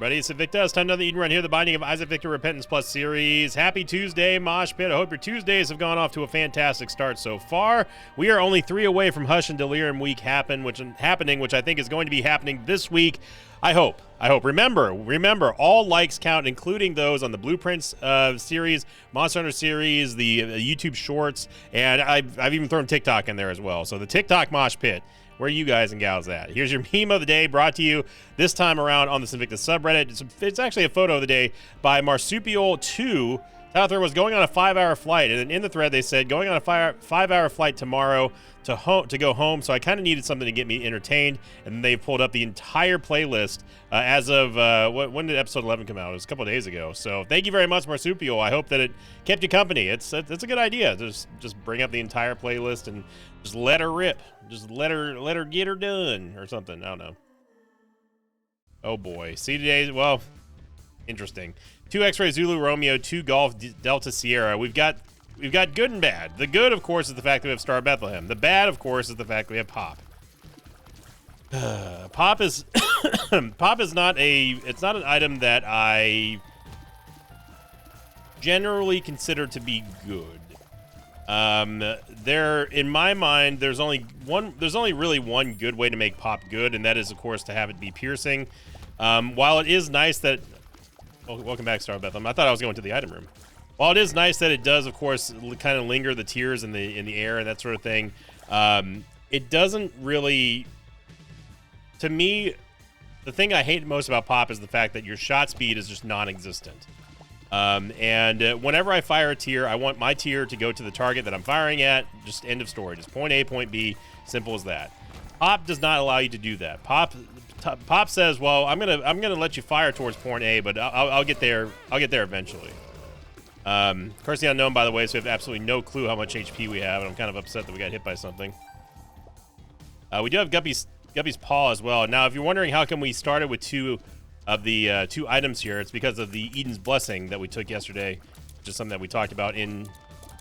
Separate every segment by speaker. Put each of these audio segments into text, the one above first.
Speaker 1: Everybody, it's Invicta. It's time to another Eden Run here, the Binding of Isaac Victor Repentance Plus series. Happy Tuesday, Mosh Pit. I hope your Tuesdays have gone off to a fantastic start so far. We are only 3 away from Hush and Delirium Week happening, which I think is going to be happening this week. I hope. Remember, all likes count, including those on the Blueprints series, Monster Hunter series, the YouTube Shorts, and I've even thrown TikTok in there as well. So the TikTok Mosh Pit. Where are you guys and gals at? Here's your meme of the day, brought to you this time around on the Invicta subreddit. It's actually a photo of the day by Marsupial2. Title was going on a 5-hour flight, and then in the thread they said going on a 5-hour flight tomorrow to go home. So I kind of needed something to get me entertained, and then they pulled up the entire playlist as of when did episode 11 come out? It was a couple of days ago. So thank you very much, Marsupial. I hope that it kept you company. It's a good idea. Just bring up the entire playlist and just let her rip. Just let her get her done or something. I don't know. Oh boy. See today's, well, interesting. 2 X-Ray Zulu Romeo, 2 Golf Delta Sierra. We've got good and bad. The good, of course, is the fact that we have Star Bethlehem. The bad, of course, is the fact that we have Pop. Pop is Pop is not it's not an item that I generally consider to be good. In my mind, there's only really one good way to make Pop good, and that is, of course, to have it be piercing. While it is nice that, welcome back, Star Bethlehem. I thought I was going to the item room. While it is nice that it does, of course, kind of linger the tears in the air and that sort of thing, it doesn't really. To me, the thing I hate most about Pop is the fact that your shot speed is just non-existent. Whenever I fire a tier, I want my tier to go to the target that I'm firing at. Just end of story. Just point A, point B. Simple as that. Pop does not allow you to do that. Pop says, "Well, I'm gonna let you fire towards point A, but I'll get there. I'll get there eventually." Curse the Unknown, by the way, so we have absolutely no clue how much HP we have, and I'm kind of upset that we got hit by something. We do have Guppy's Paw as well. Now, if you're wondering how come we started with 2 of the 2 items here, it's because of the Eden's Blessing that we took yesterday, which is something that we talked about in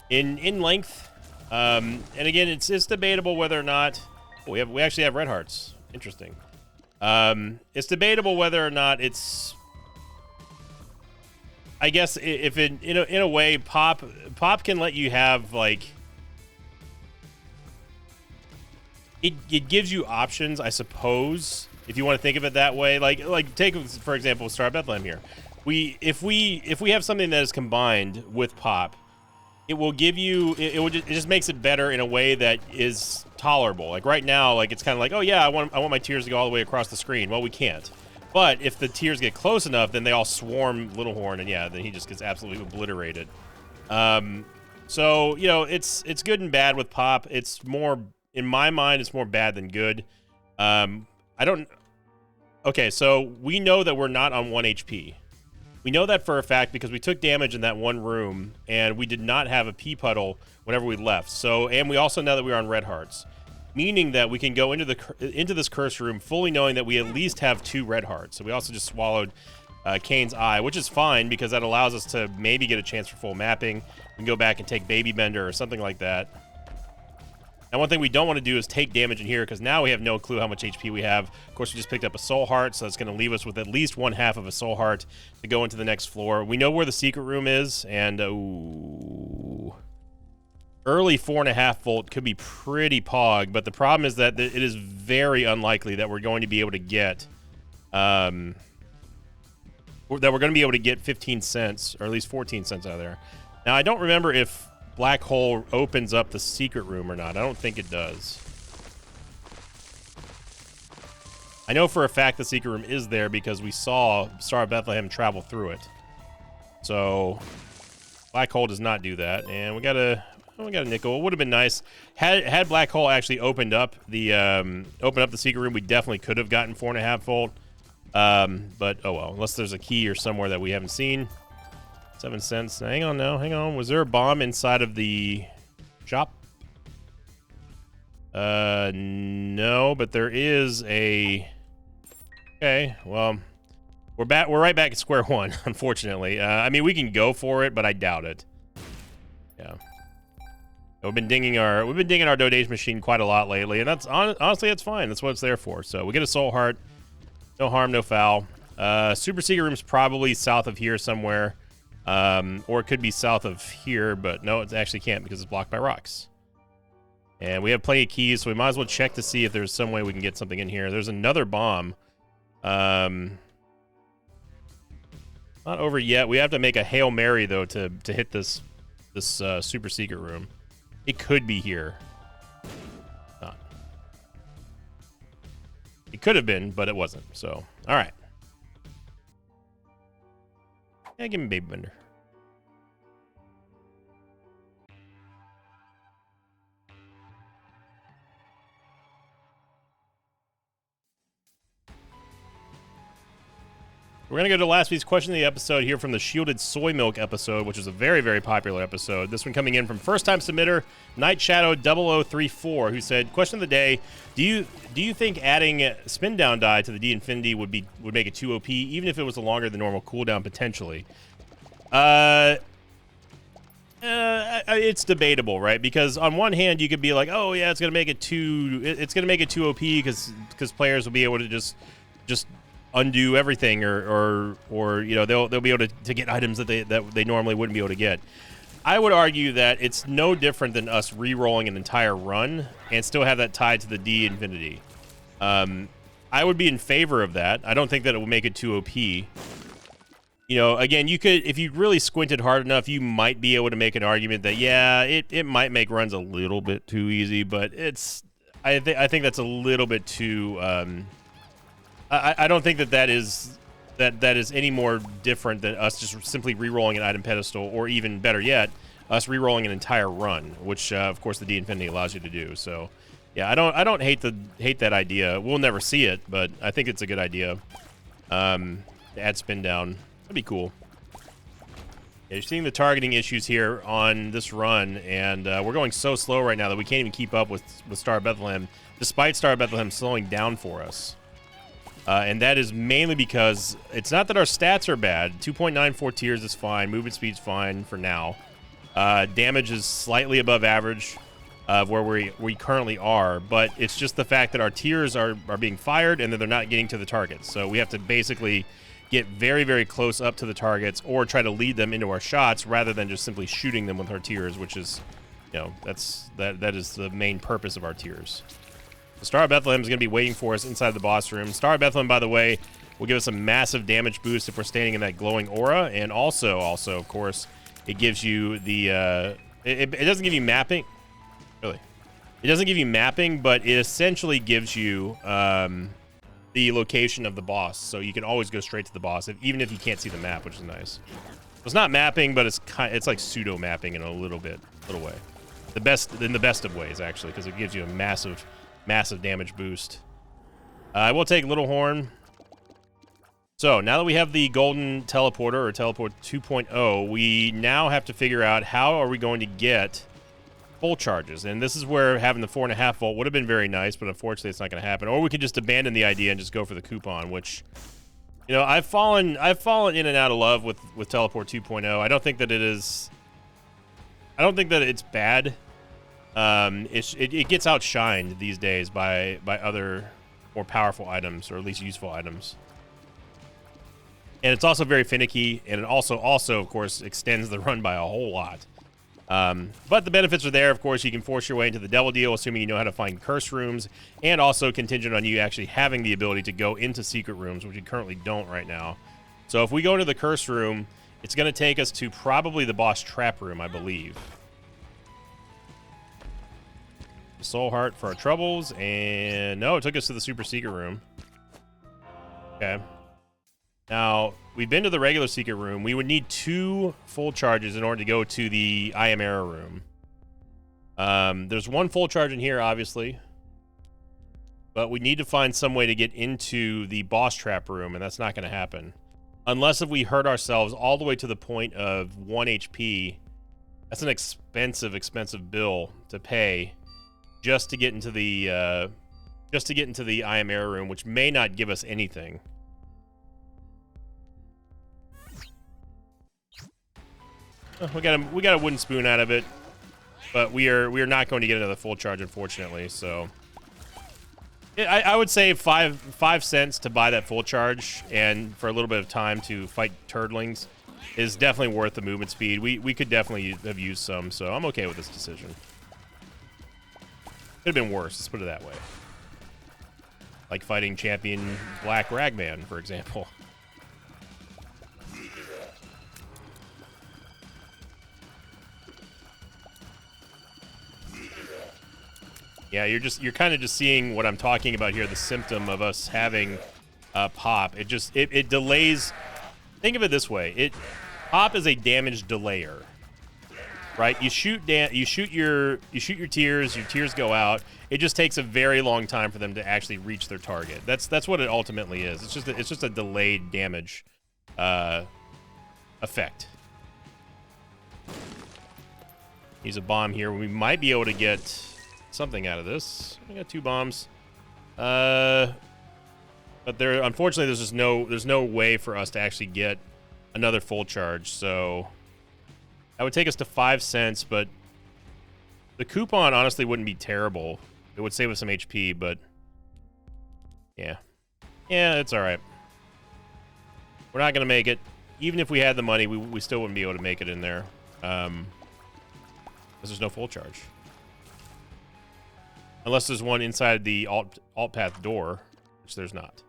Speaker 1: length. And again, it's debatable whether or not we actually have red hearts. Interesting. It's debatable whether or not it's. I guess if in a way, Pop can let you have like. It gives you options, I suppose, if you want to think of it that way. Like take for example Star Bethlehem here. If we have something that is combined with Pop, it will give you it just makes it better in a way that is tolerable. Like right now, like it's kind of like, oh yeah, I want my tiers to go all the way across the screen. Well, we can't. But if the tiers get close enough, then they all swarm Little Horn, and yeah, then he just gets absolutely obliterated. So it's good and bad with Pop. It's more. In my mind, it's more bad than good. Okay, so we know that we're not on 1 HP. We know that for a fact because we took damage in that one room, and we did not have a pee puddle whenever we left. And we also know that we were on red hearts, meaning that we can go into this curse room fully knowing that we at least have 2 red hearts. So we also just swallowed Kane's Eye, which is fine because that allows us to maybe get a chance for full mapping. We can go back and take Baby Bender or something like that. Now, one thing we don't want to do is take damage in here because now we have no clue how much HP we have. Of course, we just picked up a Soul Heart, so that's going to leave us with at least 1/2 of a Soul Heart to go into the next floor. We know where the secret room is, and early 4.5 volt could be pretty pog, but the problem is that it is very unlikely that we're going to be able to get 15 cents, or at least 14 cents out of there. Now, I don't remember if Black Hole opens up the secret room or not. I don't think it does. I know for a fact the secret room is there because we saw Star of Bethlehem travel through it. So Black Hole does not do that, and we got a nickel. It would have been nice had Black Hole actually opened up the secret room. We definitely could have gotten 4.5 volt. But oh well, unless there's a key or somewhere that we haven't seen. 7 cents. Hang on now. Hang on. Was there a bomb inside of the shop? No, but there is a. Okay, well, we're right back at square one, unfortunately. I mean, we can go for it, but I doubt it. Yeah. We've been dinging our donation machine quite a lot lately, and that's honestly that's fine. That's what it's there for. So we get a Soul Heart. No harm, no foul. Super Secret Room's probably south of here somewhere. Or it could be south of here, but no, it actually can't because it's blocked by rocks. And we have plenty of keys, so we might as well check to see if there's some way we can get something in here. There's another bomb. Not over yet. We have to make a Hail Mary, though, to hit this Super Secret Room. It could be here. Not. It could have been, but it wasn't. So, all right. Yeah, give me Baby Bender. We're going to go to last week's question of the episode here from the Shielded Soy Milk episode, which is a very, very popular episode. This one coming in from first-time submitter, Night Shadow 0034, who said, question of the day, do you think adding spin down die to the D Infinity would make it too OP, even if it was a longer than normal cooldown potentially? It's debatable, right? Because on one hand, you could be like, oh yeah, it's going to make it too OP because players will be able to just undo everything, or you know, they'll be able to get items that they normally wouldn't be able to get. I would argue that it's no different than us re-rolling an entire run and still have that tied to the D Infinity. I would be in favor of that. I don't think that it will make it too OP. You know, again, you could, if you really squinted hard enough, you might be able to make an argument that, yeah, it might make runs a little bit too easy, but I think that's a little bit too, I don't think that is any more different than us just simply re-rolling an item pedestal, or even better yet, us re-rolling an entire run, which of course the D Infinity allows you to do. So, yeah, I don't hate that idea. We'll never see it, but I think it's a good idea. To add spin down, that'd be cool. Yeah, you're seeing the targeting issues here on this run, and we're going so slow right now that we can't even keep up with Star of Bethlehem, despite Star of Bethlehem slowing down for us. And that is mainly because it's not that our stats are bad. 2.94 tiers is fine. Movement speed's fine for now. Damage is slightly above average of where we currently are, but it's just the fact that our tiers are being fired and that they're not getting to the targets. So we have to basically get very, very close up to the targets or try to lead them into our shots rather than just simply shooting them with our tiers, which is, you know, that is the main purpose of our tiers. Star of Bethlehem is going to be waiting for us inside the boss room. Star of Bethlehem, by the way, will give us a massive damage boost if we're standing in that glowing aura, and also, of course, it gives you the it doesn't give you mapping, really. It doesn't give you mapping, but it essentially gives you the location of the boss, so you can always go straight to the boss, even if you can't see the map, which is nice. It's not mapping, but it's like pseudo mapping in a little way. In the best of ways, actually, because it gives you a massive damage boost. I will take Little Horn. So now that we have the golden teleporter, or teleport 2.0, we now have to figure out how are we going to get full charges. And this is where having the 4.5 volt would have been very nice, but unfortunately it's not going to happen. Or we could just abandon the idea and just go for the coupon, which, you know, I've fallen in and out of love with teleport 2.0. I don't think that it's bad. It gets outshined these days by other more powerful items, or at least useful items. And it's also very finicky, and it also of course extends the run by a whole lot. But the benefits are there. Of course, you can force your way into the Devil Deal, assuming you know how to find curse rooms, and also contingent on you actually having the ability to go into secret rooms, which you currently don't right now. So if we go into the curse room, it's going to take us to probably the boss trap room, I believe. Soul Heart for our troubles, and no, it took us to the super secret room. Okay. Now, we've been to the regular secret room. We would need 2 full charges in order to go to the I Am Error room. There's 1 full charge in here, obviously. But we need to find some way to get into the boss trap room, and that's not going to happen. Unless if we hurt ourselves all the way to the point of 1 HP. That's an expensive bill to pay just to get into the I Am Error room, which may not give us anything. We got a wooden spoon out of it, but we are not going to get another full charge, unfortunately. So I would say 5 cents to buy that full charge and for a little bit of time to fight turdlings is definitely worth the movement speed. We could definitely have used some, so I'm okay with this decision. Could have been worse, let's put it that way. Like fighting champion Black Ragman, for example. Yeah, you're kind of just seeing what I'm talking about here, the symptom of us having pop. It delays. Think of it this way: pop is a damage delayer, right? You shoot your tiers. Your tiers go out. It just takes a very long time for them to actually reach their target. That's what it ultimately is. It's just a delayed damage effect. Use a bomb here. We might be able to get something out of this. I got 2 bombs. But unfortunately there's no way for us to actually get another full charge, so that would take us to 5 cents, but the coupon honestly wouldn't be terrible. It would save us some HP, but yeah, it's all right. We're not gonna make it. Even if we had the money, we still wouldn't be able to make it in there, because there's no full charge. Unless there's one inside the alt path door, which there's not.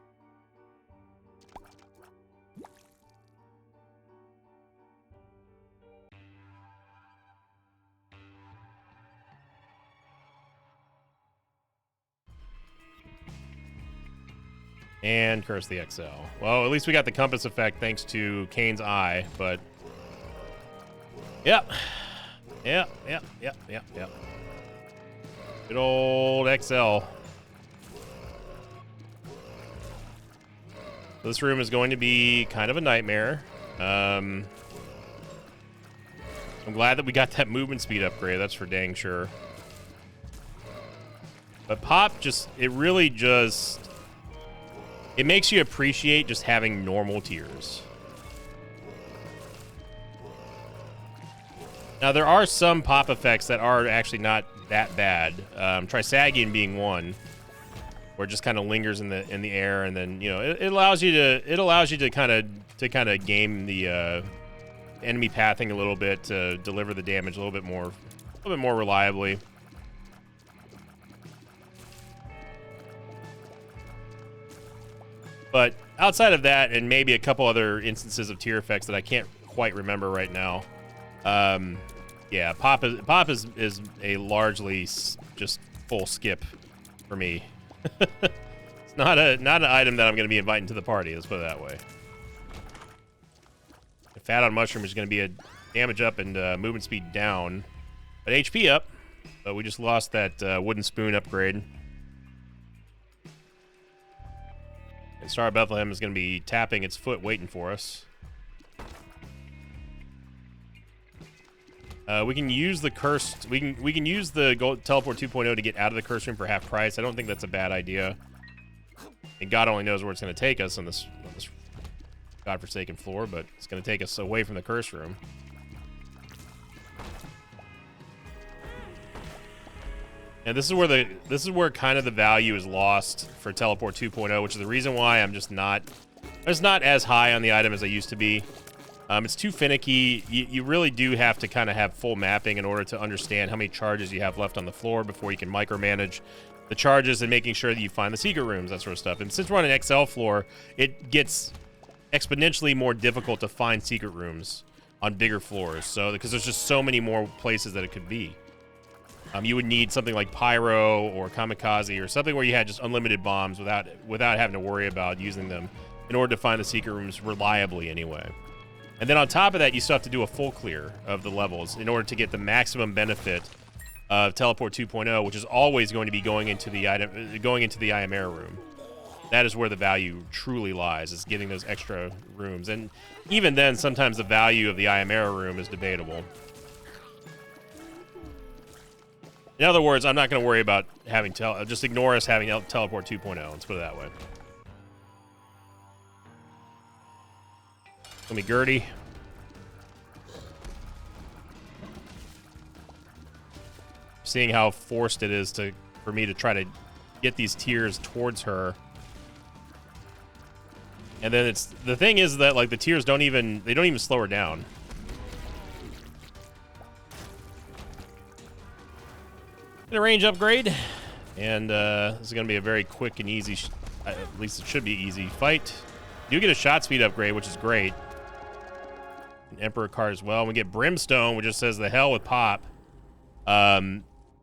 Speaker 1: And curse the XL. Well, at least we got the compass effect thanks to Kane's eye, but yep. Good old XL. This room is going to be kind of a nightmare. I'm glad that we got that movement speed upgrade, that's for dang sure. But pop it makes you appreciate just having normal tiers. Now, there are some pop effects that are actually not that bad. Trisagion being one, where it just kind of lingers in the air, and then it allows you to kind of game the enemy pathing a little bit to deliver the damage a little bit more reliably. But outside of that, and maybe a couple other instances of tier effects that I can't quite remember right now, yeah, pop is a largely just full skip for me. It's not an item that I'm going to be inviting to the party. Let's put it that way. Fat on mushroom is going to be a damage up and movement speed down, but HP up. But we just lost that wooden spoon upgrade. And Star of Bethlehem is going to be tapping its foot, waiting for us. We can use the cursed. We can use the Gold Teleport 2.0 to get out of the curse room for half price. I don't think that's a bad idea. And God only knows where it's going to take us on this godforsaken floor, but it's going to take us away from the curse room. And this is where kind of the value is lost for Teleport 2.0, which is the reason why I'm just not as high on the item as I used to be. It's too finicky. You really do have to kind of have full mapping in order to understand how many charges you have left on the floor before you can micromanage the charges and making sure that you find the secret rooms, that sort of stuff. And since we're on an XL floor, it gets exponentially more difficult to find secret rooms on bigger floors. So because there's just so many more places that it could be. You would need something like Pyro or Kamikaze or something where you had just unlimited bombs without having to worry about using them in order to find the secret rooms reliably anyway. And then on top of that, you still have to do a full clear of the levels in order to get the maximum benefit of Teleport 2.0, which is always going to be going into the Ayamera room. That is where the value truly lies, is getting those extra rooms. And even then, sometimes the value of the Ayamera room is debatable. In other words, I'm not going to worry about having just ignore us having Teleport 2.0. Let's put it that way. Let me Gertie. Seeing how forced it is for me to try to get these tiers towards her. And then it's the thing is that like the tiers don't even slow her down. Get a range upgrade, and this is gonna be a very quick and easy, at least it should be easy fight. You do get a shot speed upgrade, which is great. An Emperor card as well. We get Brimstone, which just says the hell with pop.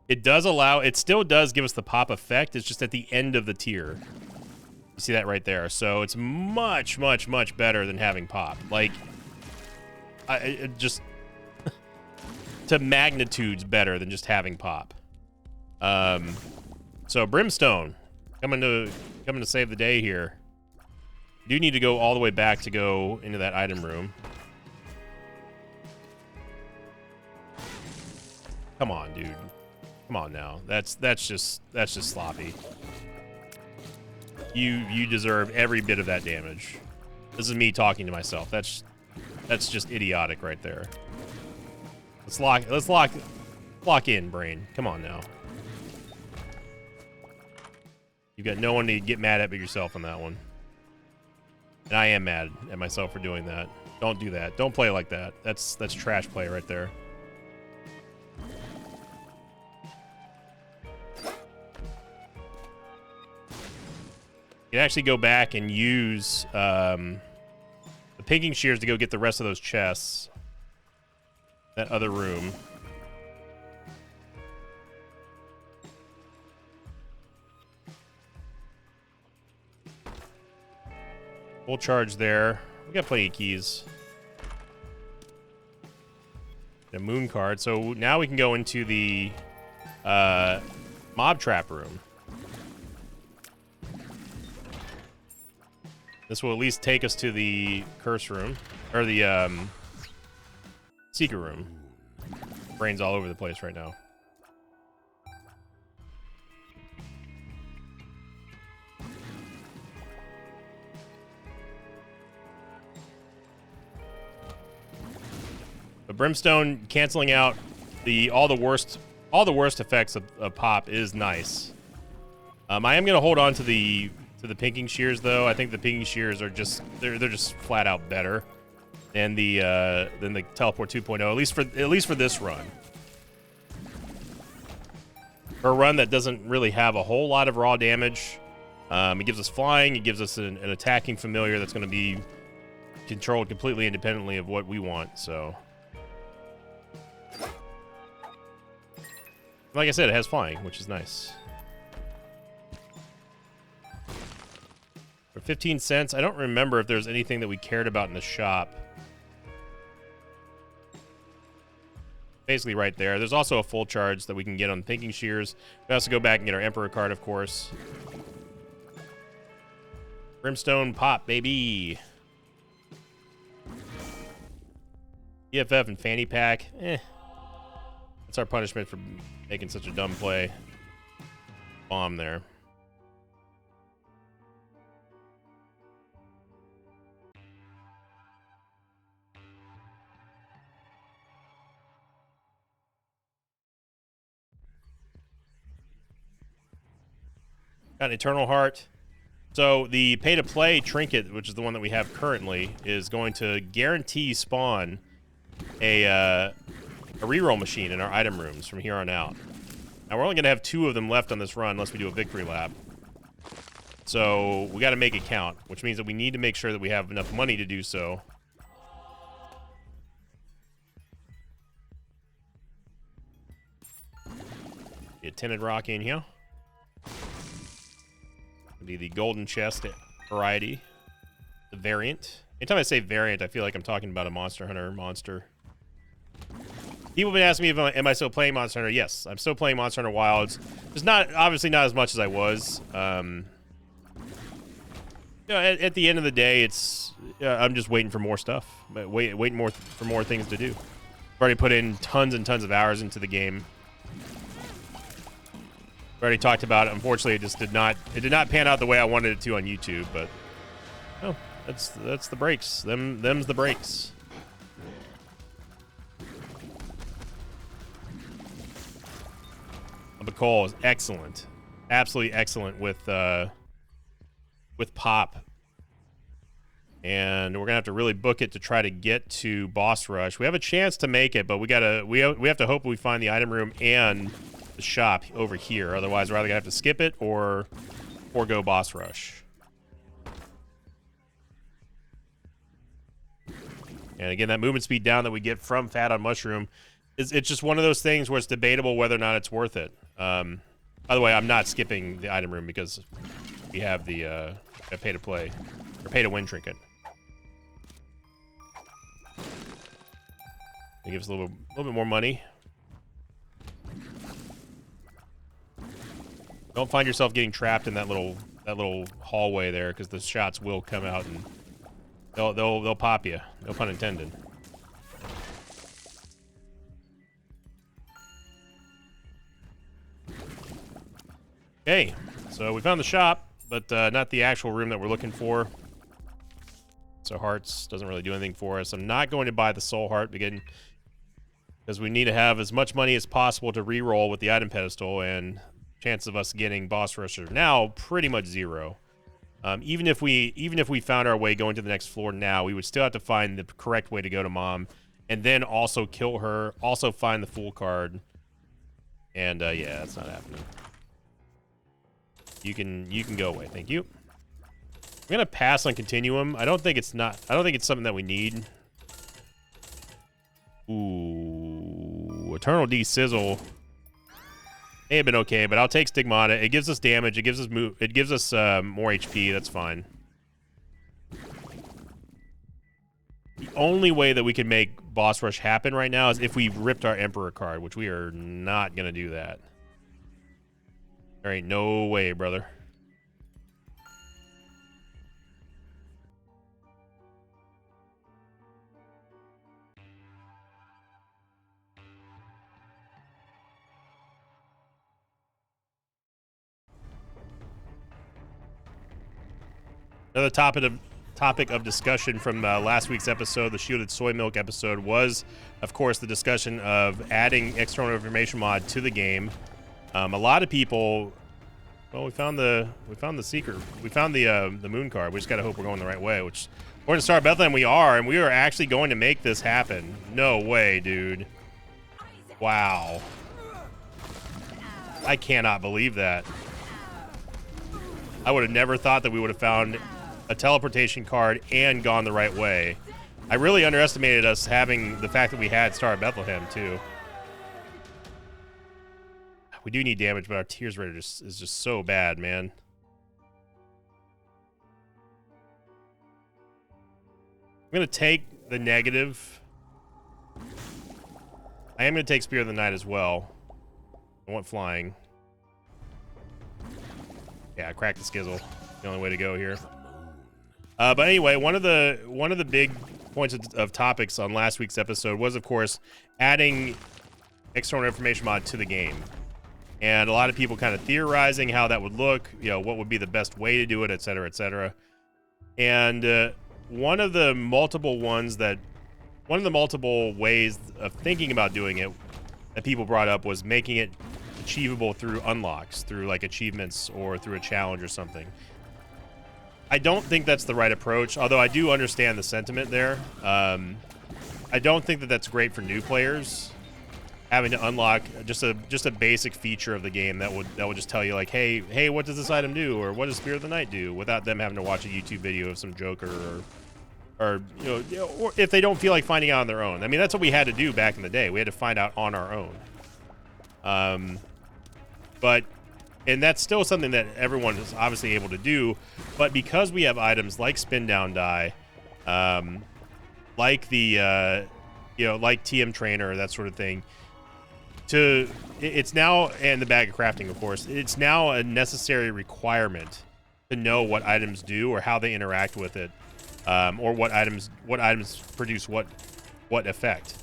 Speaker 1: It still does give us the pop effect. It's just at the end of the tier. You see that right there. So it's much, much, much better than having pop. Like, it just to magnitudes better than just having pop. So Brimstone coming to save the day here. You do need to go all the way back to go into that item room. Come on, dude. Come on now. That's just sloppy. You deserve every bit of that damage. This is me talking to myself. That's just idiotic right there. Let's lock in, brain. Come on now. You've got no one to get mad at but yourself on that one. And I am mad at myself for doing that. Don't do that. Don't play like that. That's trash play right there. You can actually go back and use the Pinking Shears to go get the rest of those chests. That other room. Full charge there. We got plenty of keys. A moon card. So now we can go into the mob trap room. This will at least take us to the curse room, or the secret room. Brain's all over the place right now. But Brimstone canceling out all the worst effects of pop is nice. I am gonna hold on to the Pinking Shears though. I think the Pinking Shears are just they're just flat out better than the Teleport 2.0, at least for this run. For a run that doesn't really have a whole lot of raw damage, it gives us flying. It gives us an attacking familiar that's going to be controlled completely independently of what we want. So, like I said, it has flying, which is nice. For 15 cents, I don't remember if there's anything that we cared about in the shop. Basically right there. There's also a full charge that we can get on Pinking Shears. We also go back and get our Emperor card, of course. Brimstone pop, baby. EFF and Fanny Pack. That's our punishment for making such a dumb play. Bomb there. Got an Eternal Heart. So the pay-to-play trinket, which is the one that we have currently, is going to guarantee spawn a reroll machine in our item rooms from here on out. Now we're only going to have 2 of them left on this run unless we do a victory lap. So we got to make it count, which means that we need to make sure that we have enough money to do so. Get tinted rock in here. Be the golden chest variety, the variant. Anytime I say variant, I feel like I'm talking about a Monster Hunter monster. People have been asking me if am I still playing Monster Hunter. Yes, I'm still playing Monster Hunter Wilds. Just obviously not as much as I was. You know, at the end of the day, it's I'm just waiting for more stuff. Waiting for more things to do. I've already put in tons and tons of hours into the game. We already talked about it. Unfortunately, it just did not pan out the way I wanted it to on YouTube, but oh, that's the breaks. Them's the breaks. Bacall is excellent. absolutely excellent with pop. And we're gonna have to really book it to try to get to boss rush. We have a chance to make it, but we have to hope we find the item room and the shop over here. Otherwise, we're either gonna have to skip it or go boss rush. And again, that movement speed down that we get from Fat on Mushroom it's just one of those things where it's debatable whether or not it's worth it. By the way, I'm not skipping the item room because we have the pay to play or pay to win trinket. It gives a little bit more money. Don't find yourself getting trapped in that little hallway there, because the shots will come out and they'll pop you. No pun intended. Okay, so we found the shop, but not the actual room that we're looking for. So hearts doesn't really do anything for us. I'm not going to buy the soul heart again, because we need to have as much money as possible to re-roll with the item pedestal, and chance of us getting boss rush are now pretty much zero. Even if we found our way going to the next floor now, we would still have to find the correct way to go to Mom, and then also kill her, also find the Fool card, and yeah, that's not happening. You can go away, thank you. I'm gonna pass on Continuum. I don't think it's something that we need. Ooh, Eternal D-Sizzle may have been okay, but I'll take Stigmata. It gives us damage. It gives us more HP. That's fine. The only way that we can make boss rush happen right now is if we ripped our Emperor card, which we are not gonna do that. There ain't no way, brother. Another topic of discussion from last week's episode, the Shielded Soy Milk episode, was, of course, the discussion of adding external information mod to the game. A lot of people, well, we found the secret. We found the moon card. We just gotta hope we're going the right way. Which, according to Star Bethlehem, we are, and we are actually going to make this happen. No way, dude. Wow. I cannot believe that. I would have never thought that we would have found a teleportation card and gone the right way. I really underestimated us having the fact that we had Star of Bethlehem too. We do need damage, but our tears rate is just so bad, man. I'm gonna take the negative. I am gonna take Spear of the Night as well. I want flying. Yeah, crack the Skizzle. The only way to go here. But anyway, one of the big points of topics on last week's episode was, of course, adding external information mod to the game, and a lot of people kind of theorizing how that would look, you know, what would be the best way to do it, etc., etc. And one of the multiple ways of thinking about doing it that people brought up was making it achievable through unlocks, through like achievements or through a challenge or something. I don't think that's the right approach, although I do understand the sentiment there. I don't think that that's great for new players, having to unlock just a basic feature of the game that would just tell you like, hey, what does this item do, or what does Spear of the Night do, without them having to watch a YouTube video of some joker or you know, or if they don't feel like finding out on their own. I mean, that's what we had to do back in the day. We had to find out on our own. And that's still something that everyone is obviously able to do, but because we have items like Spin Down Die, like the, like TM Trainer, that sort of thing, it's now, and the Bag of Crafting, of course, it's now a necessary requirement to know what items do or how they interact with it, or what items produce what effect.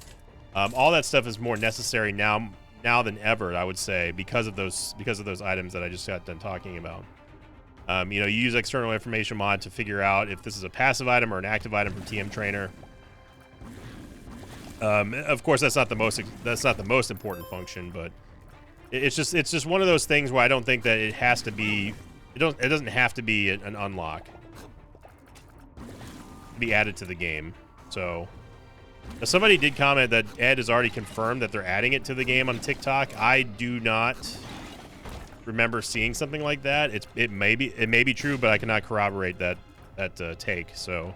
Speaker 1: All that stuff is more necessary now than ever, I would say, because of those items that I just got done talking about. You use external information mod to figure out if this is a passive item or an active item from TM Trainer. Of course, that's not the most important function, but It's just one of those things where I don't think that it has to be. It doesn't have to be an unlock to be added to the game. So somebody did comment that Ed has already confirmed that they're adding it to the game on TikTok. I do not remember seeing something like that. It may be true, but I cannot corroborate that take. So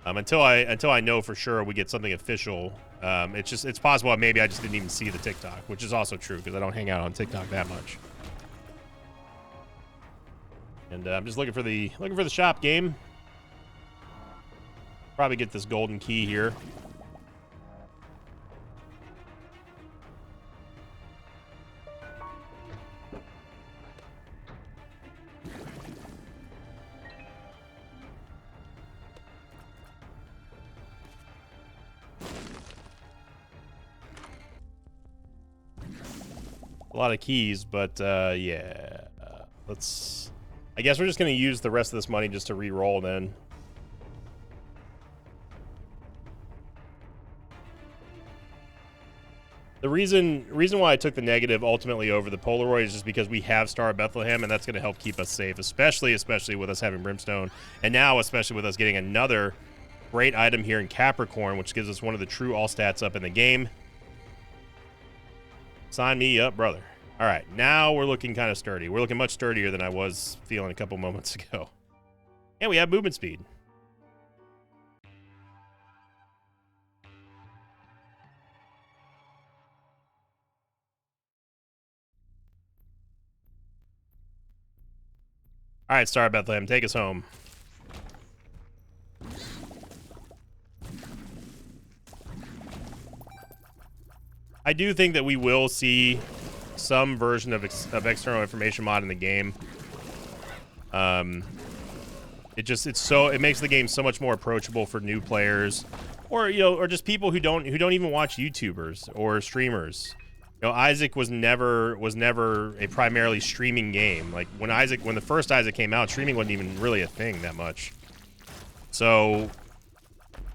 Speaker 1: until I know for sure we get something official, it's possible maybe I just didn't even see the TikTok, which is also true because I don't hang out on TikTok that much. And I'm just looking for the shop game. Probably get this golden key here. A lot of keys, but yeah. I guess we're just going to use the rest of this money just to re-roll then. The reason why I took the negative ultimately over the Polaroid is just because we have Star of Bethlehem, and that's going to help keep us safe, especially with us having Brimstone, and now especially with us getting another great item here in Capricorn, which gives us one of the true all stats up in the game. Sign me up, brother. All right, now we're looking kind of sturdy. We're looking much sturdier than I was feeling a couple moments ago. And we have movement speed. All right, Star of Bethlehem, take us home. I do think that we will see some version of external information mod in the game. It makes the game so much more approachable for new players, or or just people who don't even watch YouTubers or streamers. Isaac was never a primarily streaming game. Like when the first Isaac came out, streaming wasn't even really a thing that much. So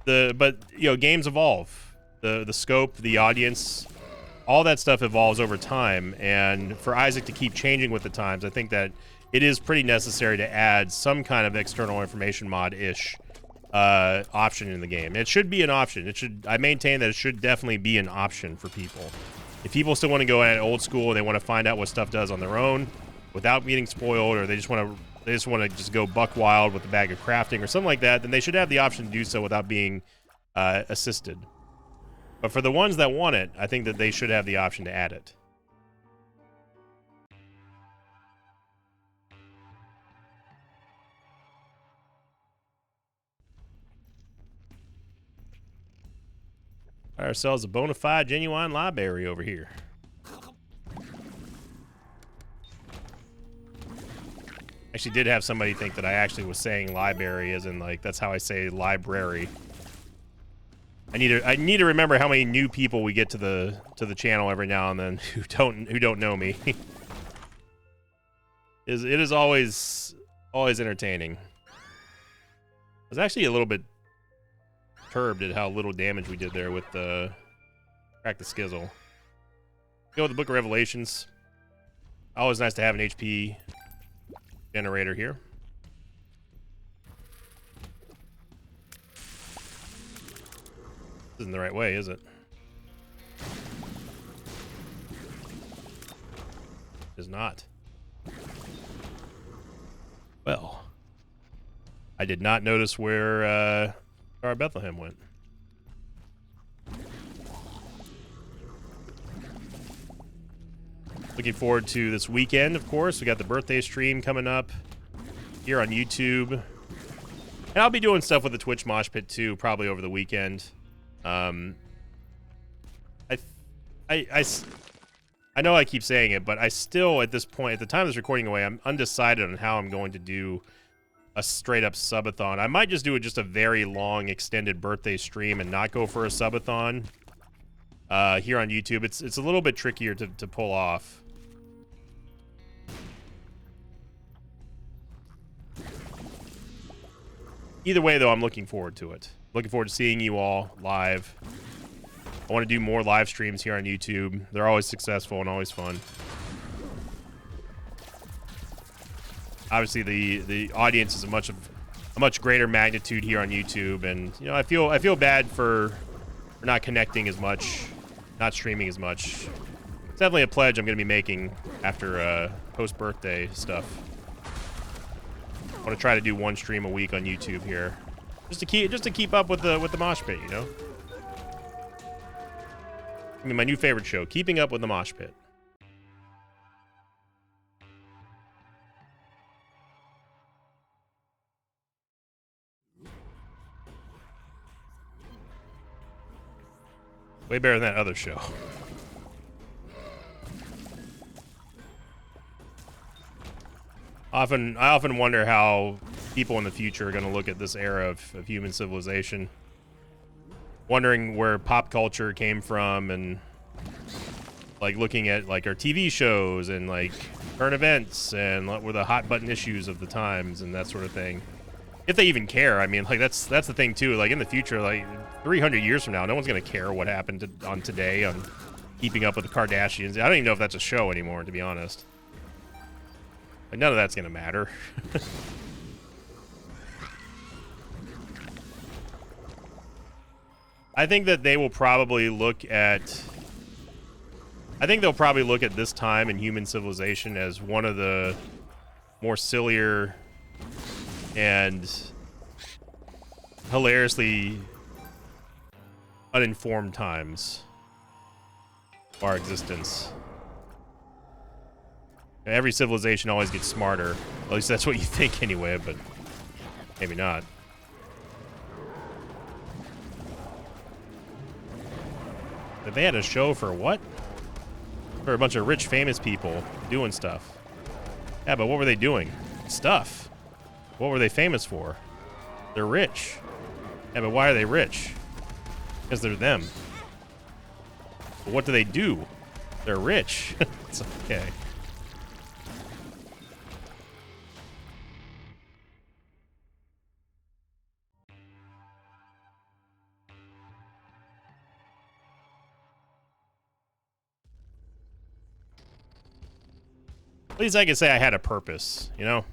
Speaker 1: games evolve. The scope, the audience, all that stuff evolves over time, and for Isaac to keep changing with the times, I think that it is pretty necessary to add some kind of external information mod-ish option in the game. It should be an option. I maintain that it should definitely be an option for people. If people still want to go at it old school and they want to find out what stuff does on their own without getting spoiled, or they just want to go buck wild with a bag of crafting or something like that, then they should have the option to do so without being assisted. But for the ones that want it, I think that they should have the option to add it. Got ourselves a bona fide, genuine library over here. Actually did have somebody think that I actually was saying library as in like that's how I say library. I need to remember how many new people we get to the channel every now and then who don't know me. It is always entertaining. I was actually a little bit perturbed at how little damage we did there with the Crack the Skizzle. Go with the Book of Revelations. Always nice to have an HP generator here. This isn't the right way, is it? It is not. Well, I did not notice where Star of Bethlehem went. Looking forward to this weekend, of course. We got the birthday stream coming up here on YouTube. And I'll be doing stuff with the Twitch Mosh Pit too, probably over the weekend. I know I keep saying it, but I still, at this point, at the time of this recording away, I'm undecided on how I'm going to do a straight-up subathon. I might just do just a very long, extended birthday stream and not go for a subathon here on YouTube. It's a little bit trickier to pull off. Either way, though, I'm looking forward to it. Looking forward to seeing you all live. I want to do more live streams here on YouTube. They're always successful and always fun. obviously the audience is a much greater magnitude here on YouTube, and you know, I feel bad for not connecting as much, not streaming as much. It's definitely a pledge I'm going to be making after post-birthday stuff. I want to try to do one stream a week on YouTube here, just to keep up with the mosh pit, you know. I mean, my new favorite show, Keeping Up with the Mosh Pit. Way better than that other show. I often wonder how people in the future are going to look at this era of human civilization. Wondering where pop culture came from, and like looking at like our TV shows and like current events and what were the hot button issues of the times and that sort of thing. If they even care. I mean, like that's the thing too. Like in the future, like 300 years from now, no one's gonna care what happened on today on Keeping Up with the Kardashians. I don't even know if that's a show anymore, to be honest. Like none of that's gonna matter. I think that they will probably look at. I think they'll probably look at this time in human civilization as one of the more sillier and hilariously uninformed times of our existence. Every civilization always gets smarter. At least that's what you think anyway, but maybe not. But they had a show for what? For a bunch of rich, famous people doing stuff. Yeah, but what were they doing? Stuff. What were they famous for? They're rich. Yeah, but why are they rich? Because they're them. But what do they do? They're rich. It's okay. At least I can say I had a purpose, you know?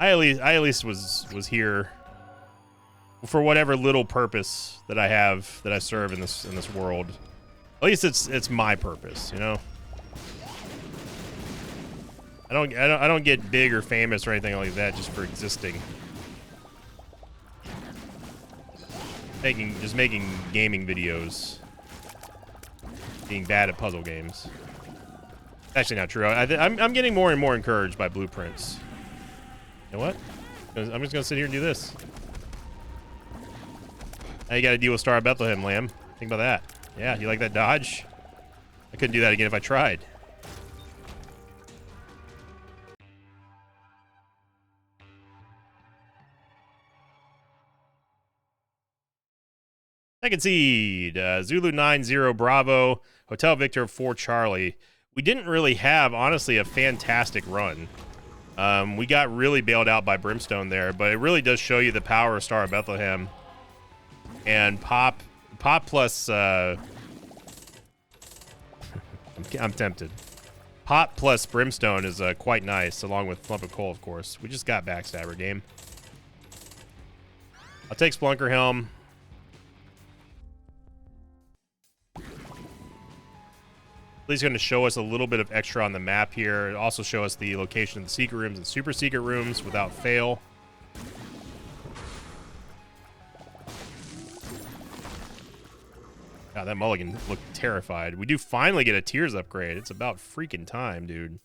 Speaker 1: I at least was here for whatever little purpose that I have, that I serve in this world. At least it's my purpose, you know? I don't get big or famous or anything like that just for existing. Just making gaming videos. Being bad at puzzle games. Actually not true. I'm getting more and more encouraged by blueprints. You know what? I'm just gonna sit here and do this. Now you gotta deal with Star of Bethlehem, Lamb. Think about that. Yeah, you like that dodge? I couldn't do that again if I tried. Second seed, Zulu 90 Bravo, Hotel Victor 4 Charlie. We didn't really have, honestly, a fantastic run. We got really bailed out by Brimstone there, but it really does show you the power of Star of Bethlehem. And Pop plus, I'm tempted. Pop plus Brimstone is quite nice, along with Flump of Coal, of course. We just got Backstabber game. I'll take Splunker Helm. He's going to show us a little bit of extra on the map here. It'll also show us the location of the secret rooms and super secret rooms without fail. God, that mulligan looked terrified. We do finally get a Tears upgrade. It's about freaking time, dude.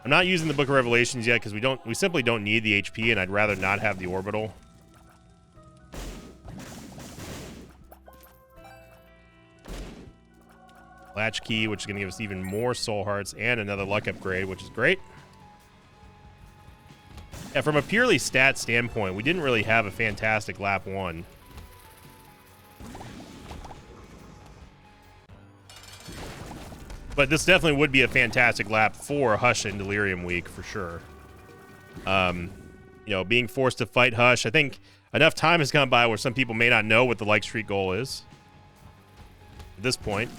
Speaker 1: I'm not using the Book of Revelations yet because we simply don't need the HP, and I'd rather not have the orbital. Latchkey, which is going to give us even more soul hearts and another luck upgrade, which is great. Yeah, from a purely stat standpoint, we didn't really have a fantastic lap 1. But this definitely would be a fantastic lap for Hush and Delirium Week, for sure. You know, being forced to fight Hush, I think enough time has gone by where some people may not know what the like streak goal is. At this point.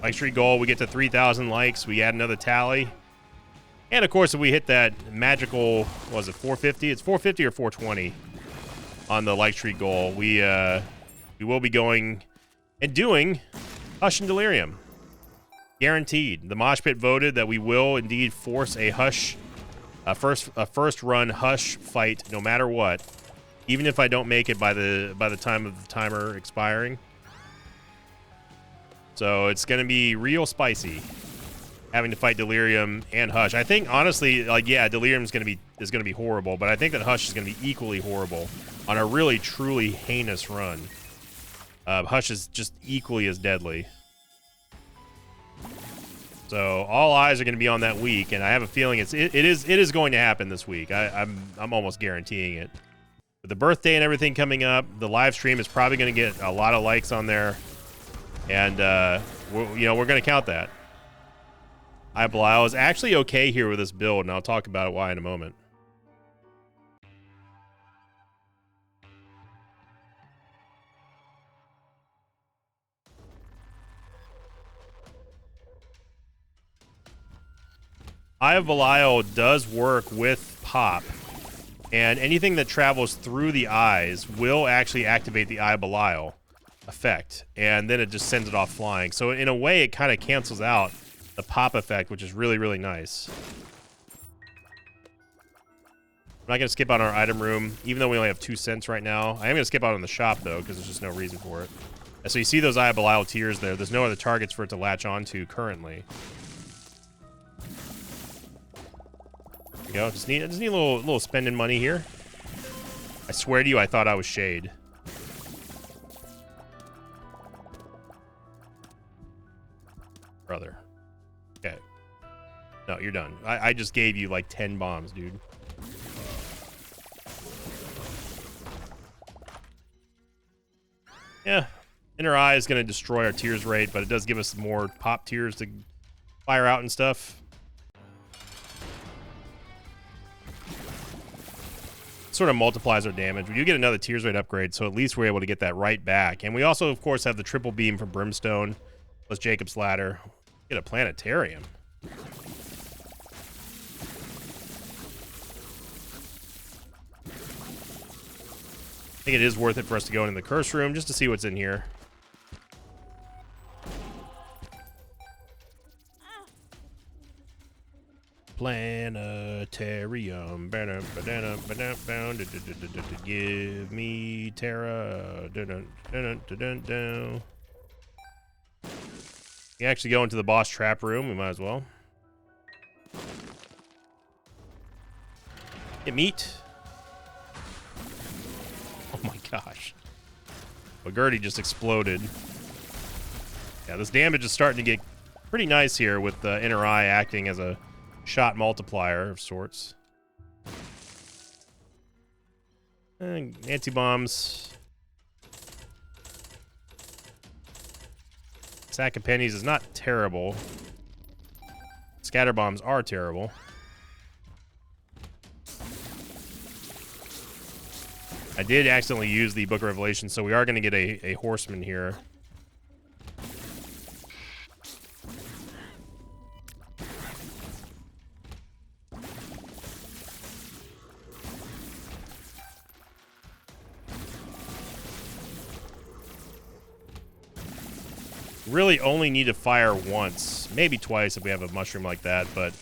Speaker 1: Like streak goal, we get to 3,000 likes, we add another tally. And of course, if we hit that magical, what was it 450? It's 450 or 420 on the Like Street goal. We will be going and doing Hush and Delirium. Guaranteed. The Mosh Pit voted that we will indeed force a Hush, a first run Hush fight, no matter what, even if I don't make it by the time of the timer expiring. So it's gonna be real spicy, having to fight Delirium and Hush. I think honestly, like, yeah, Delirium is gonna be horrible, but I think that Hush is gonna be equally horrible on a really truly heinous run. Hush is just equally as deadly. So all eyes are going to be on that week, and I have a feeling it is going to happen this week. I'm almost guaranteeing it. With the birthday and everything coming up, the live stream is probably going to get a lot of likes on there, and we're going to count that. I was actually okay here with this build, and I'll talk about why in a moment. Eye of Belial does work with Pop, and anything that travels through the eyes will actually activate the Eye of Belial effect, and then it just sends it off flying. So in a way, it kind of cancels out the Pop effect, which is really, really nice. I'm not going to skip out on our item room, even though we only have 2 cents right now. I am going to skip out on the shop, though, because there's just no reason for it. And so you see those Eye of Belial tiers there. There's no other targets for it to latch onto currently. Go. Just need a little spending money here. I swear to you, I thought I was Shade. Brother. Okay. No, you're done. I just gave you like 10 bombs, dude. Yeah. Inner Eye is going to destroy our tiers rate, but it does give us more pop tiers to fire out and stuff. Sort of multiplies our damage. We do get another tiers rate upgrade, so at least we're able to get that right back. And we also, of course, have the triple beam from Brimstone plus Jacob's Ladder. Get a planetarium. I think it is worth it for us to go into the curse room just to see what's in here. Planetarium. Give me Terra. You actually go into the boss trap room. We might as well. Get meat. Oh my gosh. Bagurdi just exploded. Yeah, this damage is starting to get pretty nice here with the Inner Eye acting as a shot multiplier of sorts. And anti-bombs. Sack of pennies is not terrible. Scatter bombs are terrible. I did accidentally use the Book of Revelation, so we are going to get a horseman here. Really only need to fire once, maybe twice if we have a mushroom like that, but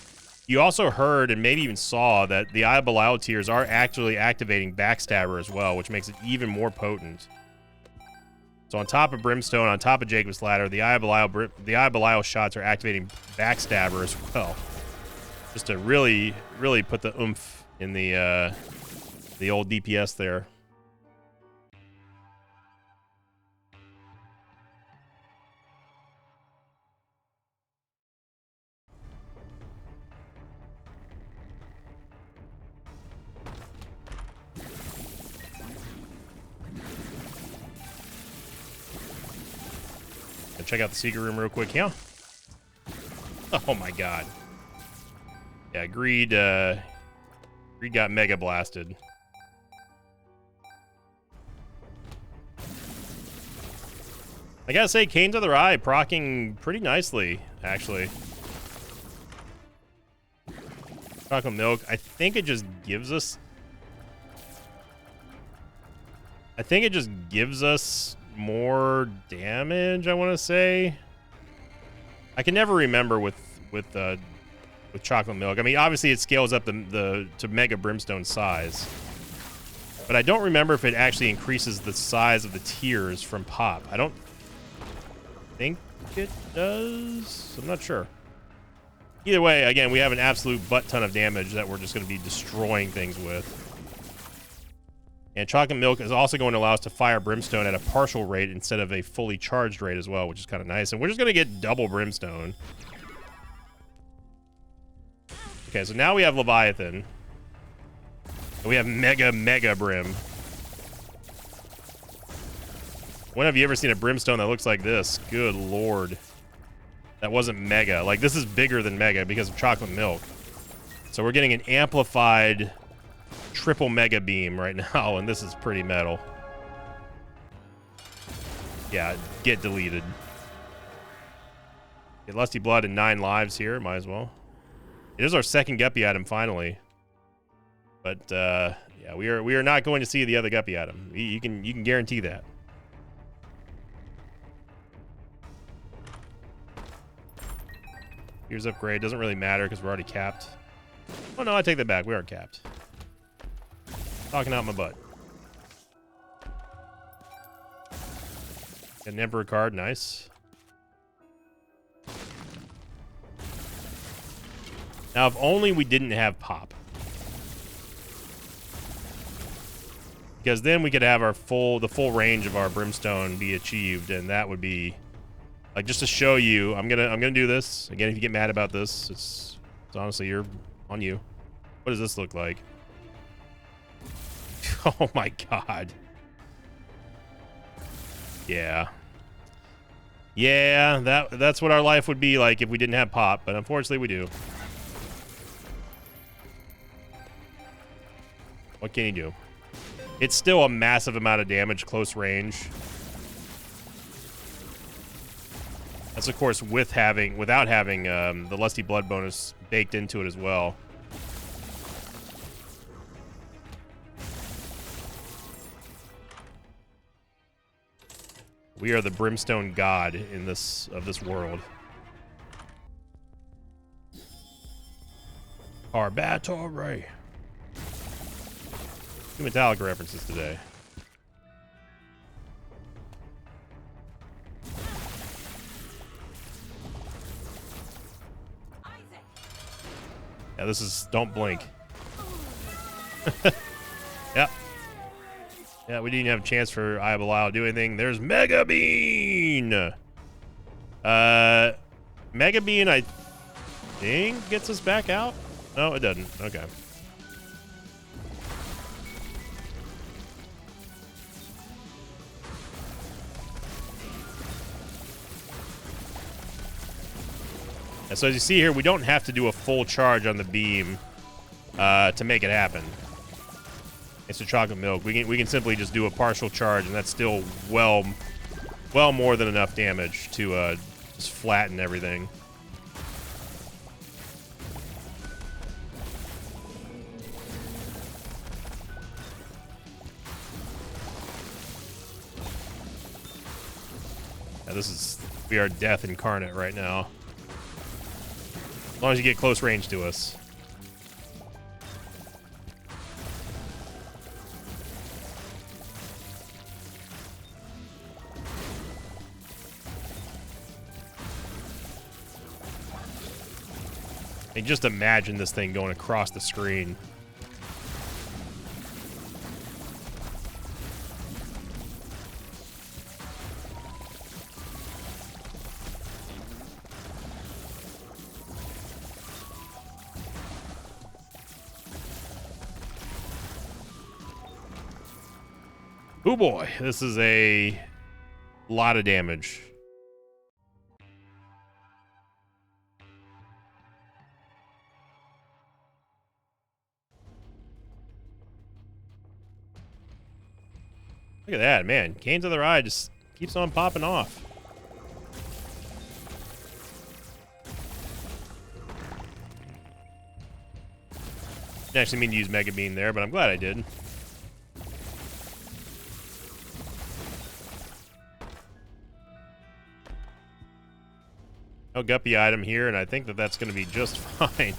Speaker 1: you also heard and maybe even saw that the Eye of Belial tiers are actually activating Backstabber as well, which makes it even more potent. So on top of Brimstone, on top of Jacob's Ladder, the Eye of Belial shots are activating Backstabber as well, just to really, really put the oomph in the old DPS there. Check out the secret room real quick, yeah? Oh my god. Yeah, Greed got mega blasted. I gotta say, Kane's Other Eye procking pretty nicely, actually. Chocolate milk. I think it just gives us... more damage, I want to say. I can never remember with chocolate milk. I mean, obviously it scales up to Mega Brimstone size. But I don't remember if it actually increases the size of the tiers from pop. I don't think it does. I'm not sure. Either way, again, we have an absolute butt ton of damage that we're just going to be destroying things with. And chocolate milk is also going to allow us to fire Brimstone at a partial rate instead of a fully charged rate as well, which is kind of nice. And we're just going to get double Brimstone. Okay, so now we have Leviathan. And we have Mega Brim. When have you ever seen a Brimstone that looks like this? Good lord. That wasn't Mega. Like, this is bigger than Mega because of chocolate milk. So we're getting an amplified triple Mega Beam right now, and this is pretty metal. Yeah, get deleted. Get Lusty Blood and 9 lives here, might as well. It is our second Guppy item finally. But yeah, we are not going to see the other Guppy item. You can guarantee that. Here's upgrade. Doesn't really matter because we're already capped. Oh no, I take that back. We are capped. Talking out my butt. Got an Emperor card. Nice. Now, if only we didn't have pop. Because then we could have our the full range of our Brimstone be achieved, and that would be like, just to show you. I'm gonna do this again. If you get mad about this, it's honestly, you're on you. What does this look like? Oh my god. Yeah. Yeah, that's what our life would be like if we didn't have pop, but unfortunately we do. What can you do? It's still a massive amount of damage close range. That's of course without having the Lusty Blood bonus baked into it as well. We are the Brimstone god in this world. Our battle ray. Two Metallica references today. Yeah, this is don't blink. Yep. Yeah, we didn't have a chance for Eye of Belial to do anything. There's Mega Bean! Mega Bean, I think, gets us back out? No, it doesn't. Okay. And so as you see here, we don't have to do a full charge on the beam to make it happen. It's a chocolate milk. We can simply just do a partial charge, and that's still well more than enough damage to just flatten everything. Yeah, we are death incarnate right now. As long as you get close range to us. And just imagine this thing going across the screen. Oh boy, this is a lot of damage. Look at that, man. Canes of the Ride just keeps on popping off. Didn't actually mean to use Mega Beam there, but I'm glad I did. No guppy item here, and I think that that's going to be just fine.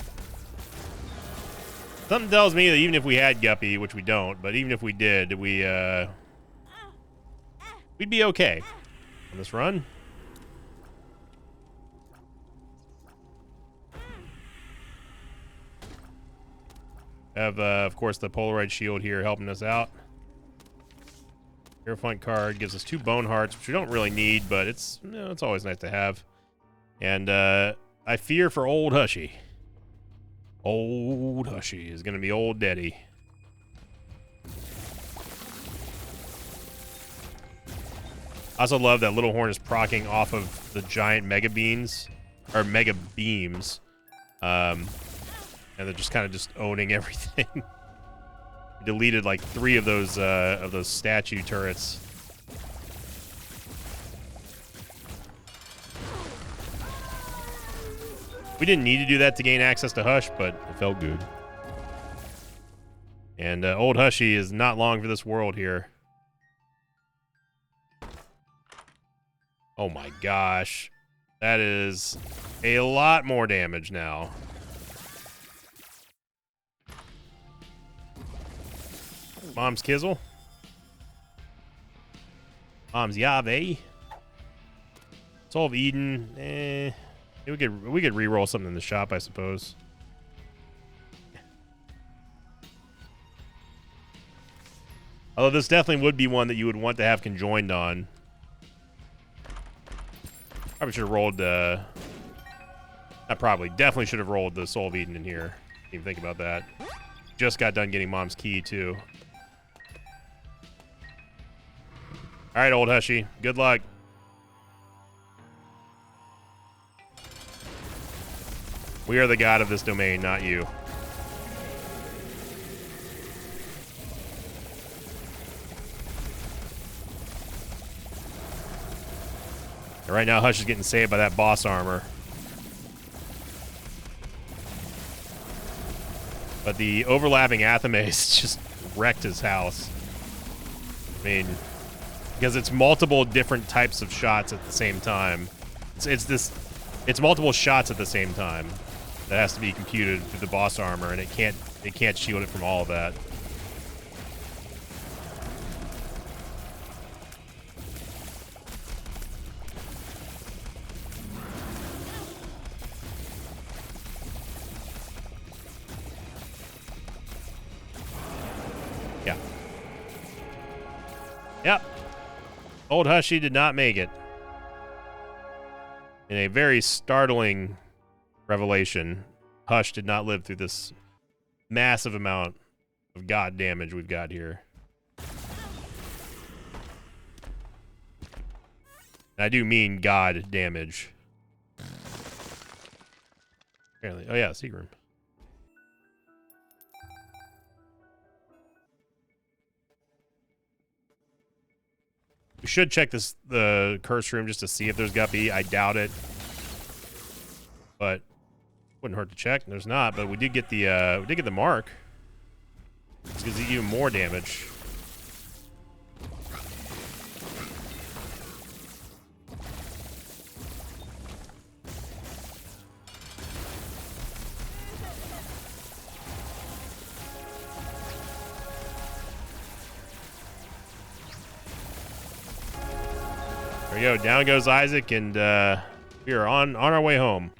Speaker 1: Something tells me that even if we had guppy, which we don't, but even if we did, we'd be okay on this run. Have, of course, the Polaroid shield here helping us out. Hierophant card gives us 2 bone hearts, which we don't really need, but it's, you know, it's always nice to have. And I fear for old Hushy. Old Hushy is going to be old Daddy. I also love that Little Horn is proccing off of the giant Mega Beams, or Mega Beams. And they're just kind of just owning everything. We deleted like 3 of those statue turrets. We didn't need to do that to gain access to Hush, but it felt good. And old Hushy is not long for this world here. Oh my gosh. That is a lot more damage now. Mom's Kizzle. Mom's Yave. Soul of Eden. We could re-roll something in the shop, I suppose. Although this definitely would be one that you would want to have conjoined on. Probably should have rolled not probably. Definitely should have rolled the Soul of Eden in here. Didn't even think about that. Just got done getting Mom's Key, too. Alright, old Hushy. Good luck. We are the god of this domain, not you. And right now, Hush is getting saved by that boss armor. But the overlapping Athames just wrecked his house. I mean, because it's multiple different types of shots at the same time. It's multiple shots at the same time that has to be computed through the boss armor, and it can't shield it from all of that. Yeah. Yep. Old Hushy did not make it. In a very startling revelation, Hush did not live through this massive amount of god damage we've got here. And I do mean god damage. Apparently. Oh yeah, secret room. We should check the curse room just to see if there's guppy. I doubt it, but wouldn't hurt to check. There's not, but we did get the mark. This gives you even more damage. There we go. Down goes Isaac, and we are on our way home.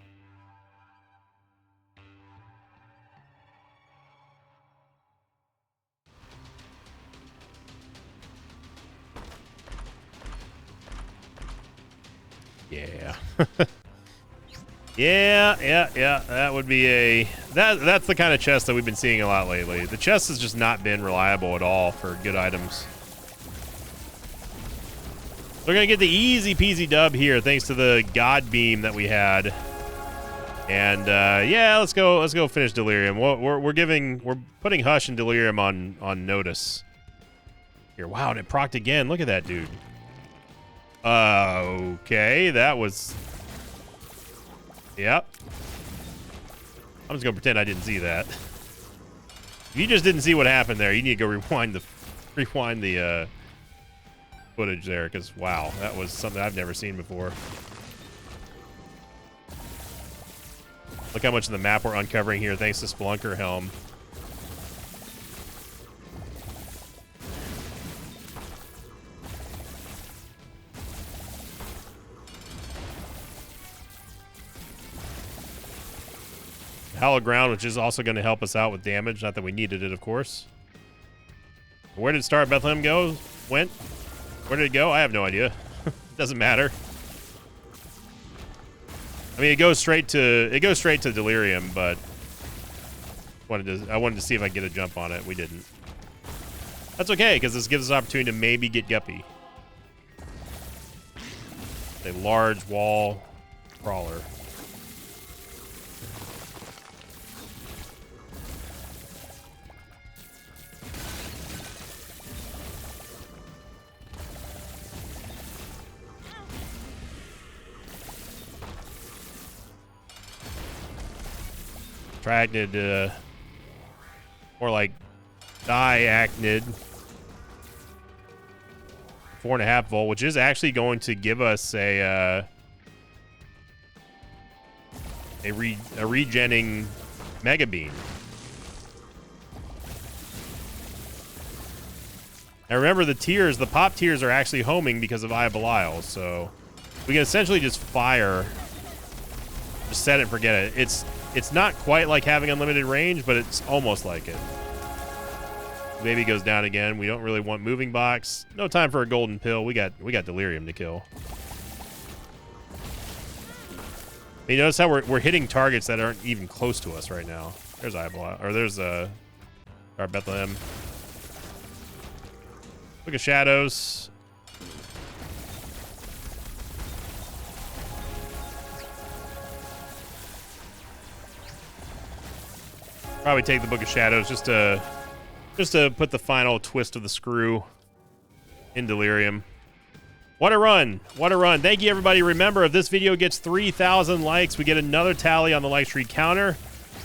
Speaker 1: Yeah. yeah. That would be a that's the kind of chest that we've been seeing a lot lately. The chest has just not been reliable at all for good items. We're gonna get the easy peasy dub here thanks to the god beam that we had. And yeah, let's go finish Delirium. We're putting Hush and Delirium on notice. Here, wow, and it procced again. Look at that dude. Okay, that was... Yep. I'm just gonna pretend I didn't see that. If you just didn't see what happened there, you need to go rewind the footage there, because wow, that was something I've never seen before. Look how much of the map we're uncovering here thanks to Spelunker Helm. Hallowed Ground, which is also going to help us out with damage. Not that we needed it, of course. Where did Star of Bethlehem go? Went? Where did it go? I have no idea. Doesn't matter. I mean, it goes straight to Delirium, but I wanted to see if I could get a jump on it. We didn't. That's okay, because this gives us an opportunity to maybe get Guppy. A large wall crawler. Triachnid, more like diachnid. 4.5 volt, which is actually going to give us a regenning Mega Beam. Now remember, the tiers, the pop tiers, are actually homing because of Eye of Belial, so we can essentially just fire, just set it and forget it. It's not quite like having unlimited range, but it's almost like it. Baby goes down again. We don't really want moving box. No time for a golden pill. We got Delirium to kill. You notice how we're hitting targets that aren't even close to us right now. There's Eyeball, or there's our Bethlehem. Look at Shadows. Probably take the Book of Shadows just to put the final twist of the screw in Delirium. What a run. What a run. Thank you, everybody. Remember, if this video gets 3,000 likes, we get another tally on the like streak counter.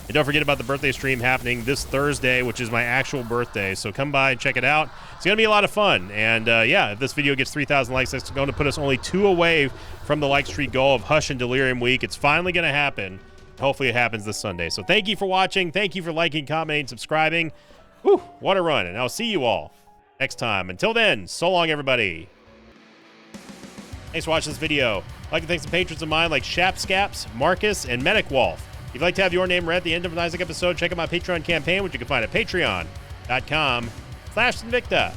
Speaker 1: And don't forget about the birthday stream happening this Thursday, which is my actual birthday. So come by and check it out. It's going to be a lot of fun. And yeah, if this video gets 3,000 likes, that's going to put us only 2 away from the like streak goal of Hush and Delirium Week. It's finally going to happen. Hopefully it happens this Sunday. So thank you for watching. Thank you for liking, commenting, subscribing. Whew, what a run. And I'll see you all next time. Until then, so long, everybody. Thanks for watching this video. I'd like to thank some patrons of mine like Shapscaps, Marcus, and Medic Wolf. If you'd like to have your name read at the end of an Isaac episode, check out my Patreon campaign, which you can find at patreon.com/Sinvicta.